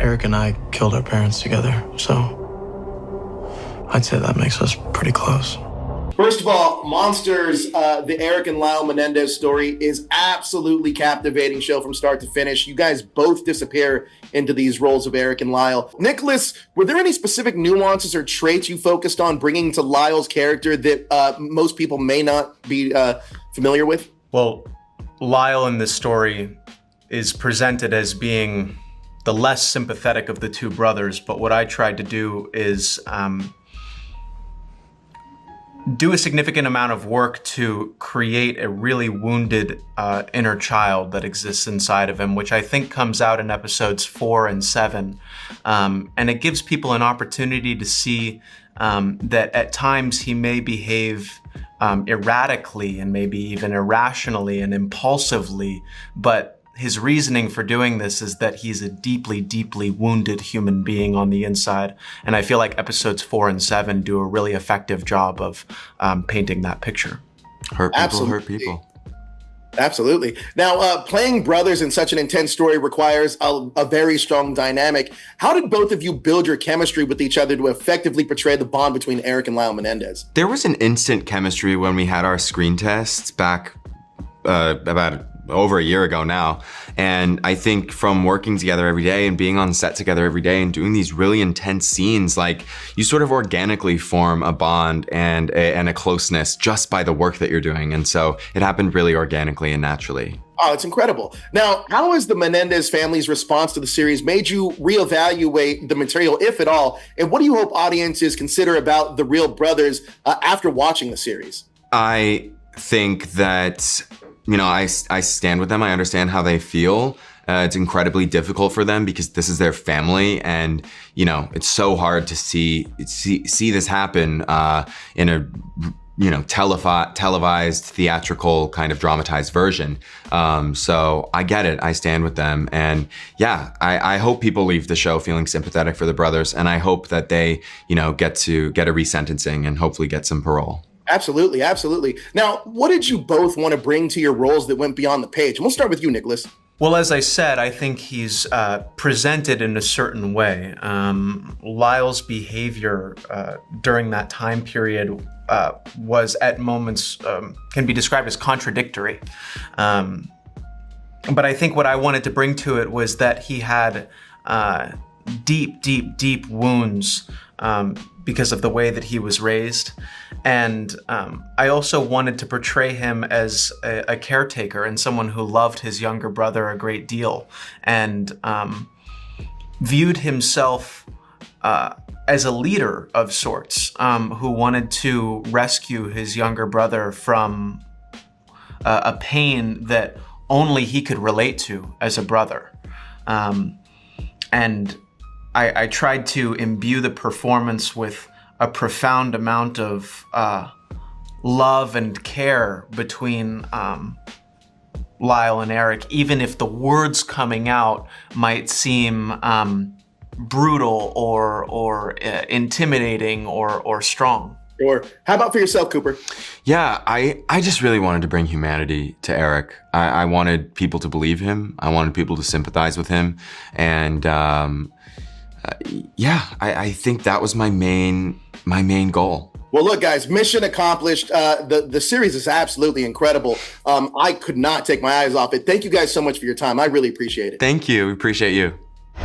Eric and I killed our parents together, so I'd say that makes us pretty close. First of all, Monsters, the Eric and Lyle Menendez story is absolutely captivating show from start to finish. You guys both disappear into these roles of Eric and Lyle. Nicholas, were there any specific nuances or traits you focused on bringing to Lyle's character that most people may not be familiar with? Well, Lyle in this story is presented as being the less sympathetic of the two brothers, but what I tried to do is do a significant amount of work to create a really wounded inner child that exists inside of him, which I think comes out in episodes 4 and 7. And it gives people an opportunity to see that at times he may behave erratically and maybe even irrationally and impulsively, but his reasoning for doing this is that he's a deeply, deeply wounded human being on the inside. And I feel like episodes 4 and 7 do a really effective job of painting that picture. Hurt people, hurt people. Absolutely. Now, playing brothers in such an intense story requires a very strong dynamic. How did both of you build your chemistry with each other to effectively portray the bond between Eric and Lyle Menendez? There was an instant chemistry when we had our screen tests back about over a year ago now. And I think from working together every day and being on set together every day and doing these really intense scenes, like you sort of organically form a bond and a closeness just by the work that you're doing. And so it happened really organically and naturally. Oh, it's incredible. Now, how has the Menendez family's response to the series made you reevaluate the material, if at all? And what do you hope audiences consider about the real brothers after watching the series? I think that I stand with them. I understand how they feel. It's incredibly difficult for them because this is their family, and it's so hard to see this happen in a televised, theatrical, kind of dramatized version. So I get it. I stand with them, and yeah, I hope people leave the show feeling sympathetic for the brothers, and I hope that they get a resentencing and hopefully get some parole. Absolutely, absolutely. Now, what did you both want to bring to your roles that went beyond the page? And we'll start with you, Nicholas. Well, as I said, I think he's presented in a certain way. Lyle's behavior during that time period was at moments, can be described as contradictory. But I think what I wanted to bring to it was that he had deep, deep, deep wounds because of the way that he was raised. And I also wanted to portray him as a caretaker and someone who loved his younger brother a great deal and viewed himself as a leader of sorts, who wanted to rescue his younger brother from a pain that only he could relate to as a brother. And I tried to imbue the performance with a profound amount of love and care between Lyle and Eric, even if the words coming out might seem brutal or intimidating or strong. Or how about for yourself, Cooper? Yeah, I just really wanted to bring humanity to Eric. I wanted people to believe him. I wanted people to sympathize with him. And I think that was my main goal. Well, look, guys, mission accomplished. The series is absolutely incredible. I could not take my eyes off it. Thank you guys so much for your time. I really appreciate it. Thank you. We appreciate you.